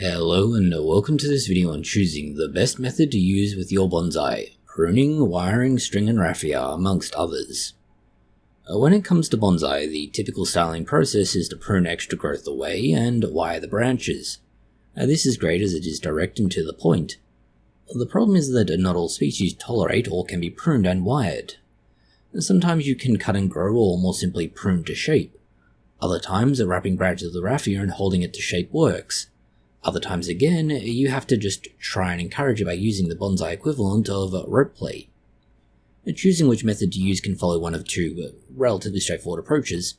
Hello and welcome to this video on choosing the best method to use with your bonsai, pruning, wiring, string and raffia, amongst others. When it comes to bonsai, the typical styling process is to prune extra growth away and wire the branches. This is great as it is direct and to the point. The problem is that not all species tolerate or can be pruned and wired. Sometimes you can cut and grow or more simply prune to shape. Other times, wrapping branches with raffia and holding it to shape works. Other times again, you have to just try and encourage it by using the bonsai equivalent of rope play. Choosing which method to use can follow one of two relatively straightforward approaches.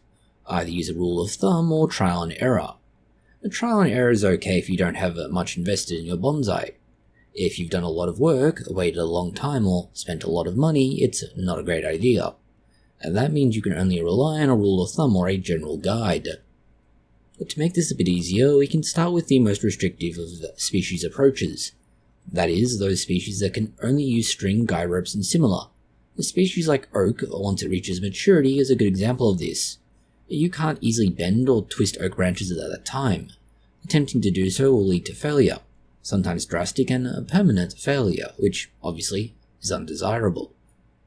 Either use a rule of thumb or trial and error. Trial and error is okay if you don't have much invested in your bonsai. If you've done a lot of work, waited a long time, or spent a lot of money, it's not a great idea. And that means you can only rely on a rule of thumb or a general guide. But to make this a bit easier, we can start with the most restrictive of species approaches. That is, those species that can only use string, guide ropes, and similar. A species like oak, once it reaches maturity, is a good example of this. You can't easily bend or twist oak branches at that time. Attempting to do so will lead to failure, sometimes drastic and permanent failure, which obviously is undesirable.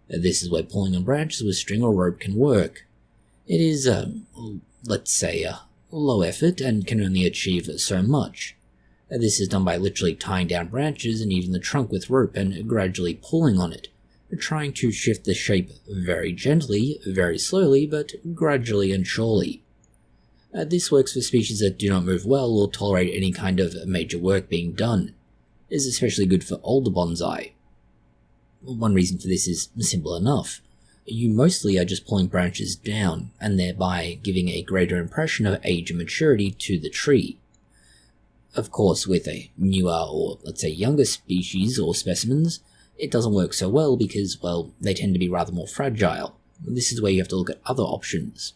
This is where pulling on branches with string or rope can work. It is, let's say, low effort and can only achieve so much. This is done by literally tying down branches and even the trunk with rope and gradually pulling on it, trying to shift the shape very gently, very slowly, but gradually and surely. This works for species that do not move well or tolerate any kind of major work being done. It is especially good for older bonsai. One reason for this is simple enough. You mostly are just pulling branches down, and thereby giving a greater impression of age and maturity to the tree. Of course, with a newer or, let's say, younger species or specimens, it doesn't work so well because, well, they tend to be rather more fragile. This is where you have to look at other options.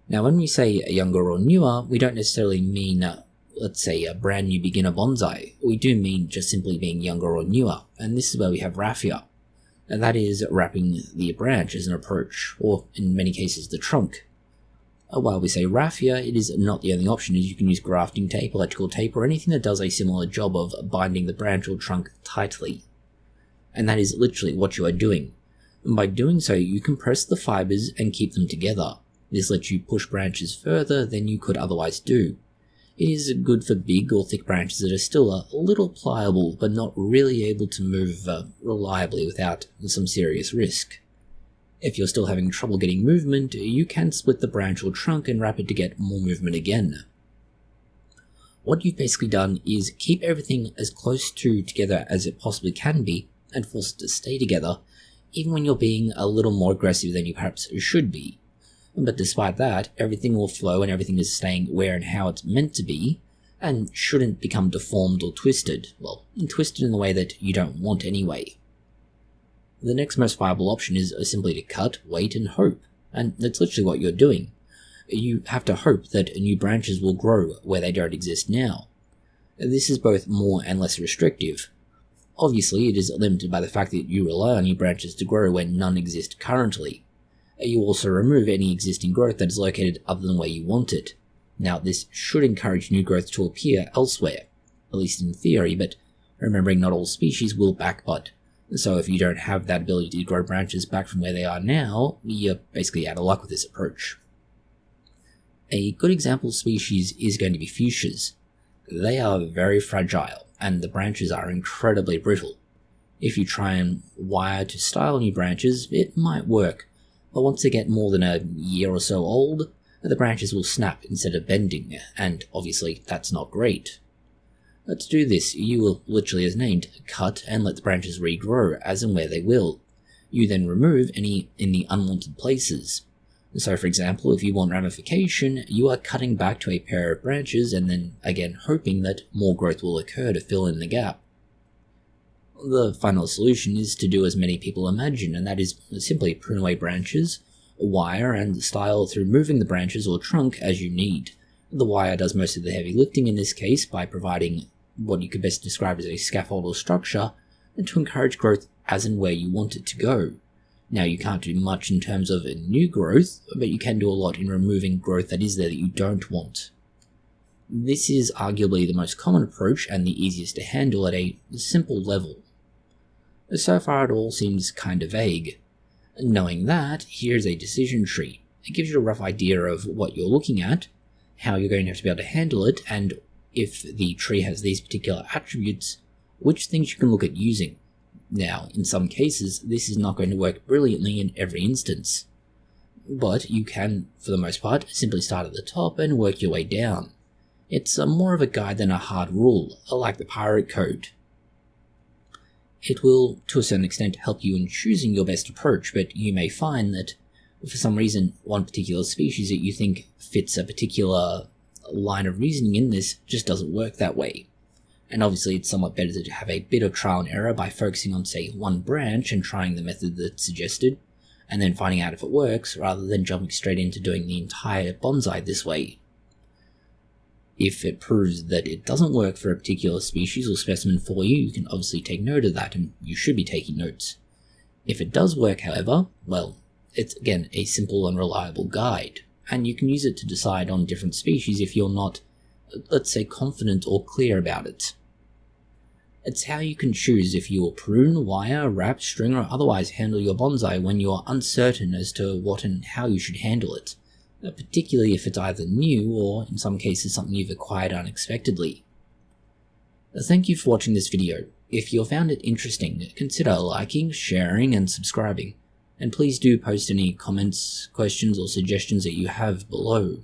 Now, when we say younger or newer, we don't necessarily mean, let's say, a brand new beginner bonsai. We do mean just simply being younger or newer, and this is where we have raffia. And that is wrapping the branch as an approach, or in many cases the trunk. While we say raffia, it is not the only option, as you can use grafting tape, electrical tape, or anything that does a similar job of binding the branch or trunk tightly. And that is literally what you are doing. And by doing so, you compress the fibers and keep them together. This lets you push branches further than you could otherwise do. It is good for big or thick branches that are still a little pliable but not really able to move reliably without some serious risk. If you're still having trouble getting movement, you can split the branch or trunk and wrap it to get more movement again. What you've basically done is keep everything as close together as it possibly can be and force it to stay together, even when you're being a little more aggressive than you perhaps should be. But despite that, everything will flow and everything is staying where and how it's meant to be, and shouldn't become deformed or twisted. Well, twisted in the way that you don't want anyway. The next most viable option is simply to cut, wait, and hope. And that's literally what you're doing. You have to hope that new branches will grow where they don't exist now. This is both more and less restrictive. Obviously, it is limited by the fact that you rely on new branches to grow when none exist currently. You also remove any existing growth that is located other than where you want it. Now, this should encourage new growth to appear elsewhere, at least in theory, but remembering not all species will backbud. So if you don't have that ability to grow branches back from where they are now, you're basically out of luck with this approach. A good example species is going to be fuchsias. They are very fragile, and the branches are incredibly brittle. If you try and wire to style new branches, it might work. But once they get more than a year or so old, the branches will snap instead of bending, and obviously that's not great. But to do this, you will literally, as named, cut and let the branches regrow as and where they will. You then remove any in the unwanted places. So for example, if you want ramification, you are cutting back to a pair of branches and then again hoping that more growth will occur to fill in the gap. The final solution is to do as many people imagine, and that is simply prune away branches, wire and style through moving the branches or trunk as you need. The wire does most of the heavy lifting in this case by providing what you could best describe as a scaffold or structure, and to encourage growth as and where you want it to go. Now, you can't do much in terms of new growth, but you can do a lot in removing growth that is there that you don't want. This is arguably the most common approach and the easiest to handle at a simple level. So far it all seems kind of vague. Knowing that, here's a decision tree. It gives you a rough idea of what you're looking at, how you're going to have to be able to handle it, and if the tree has these particular attributes, which things you can look at using. Now, in some cases, this is not going to work brilliantly in every instance, but you can, for the most part, simply start at the top and work your way down. It's more of a guide than a hard rule, like the pirate code. It will, to a certain extent, help you in choosing your best approach, but you may find that, for some reason, one particular species that you think fits a particular line of reasoning in this just doesn't work that way. And obviously it's somewhat better to have a bit of trial and error by focusing on, say, one branch and trying the method that's suggested, and then finding out if it works, rather than jumping straight into doing the entire bonsai this way. If it proves that it doesn't work for a particular species or specimen for you, you can obviously take note of that, and you should be taking notes. If it does work, however, well, it's again a simple and reliable guide, and you can use it to decide on different species if you're not, let's say, confident or clear about it. It's how you can choose if you will prune, wire, wrap, string, or otherwise handle your bonsai when you're uncertain as to what and how you should handle it, particularly if it's either new or, in some cases, something you've acquired unexpectedly. Thank you for watching this video. If you found it interesting, consider liking, sharing, and subscribing. And please do post any comments, questions, or suggestions that you have below.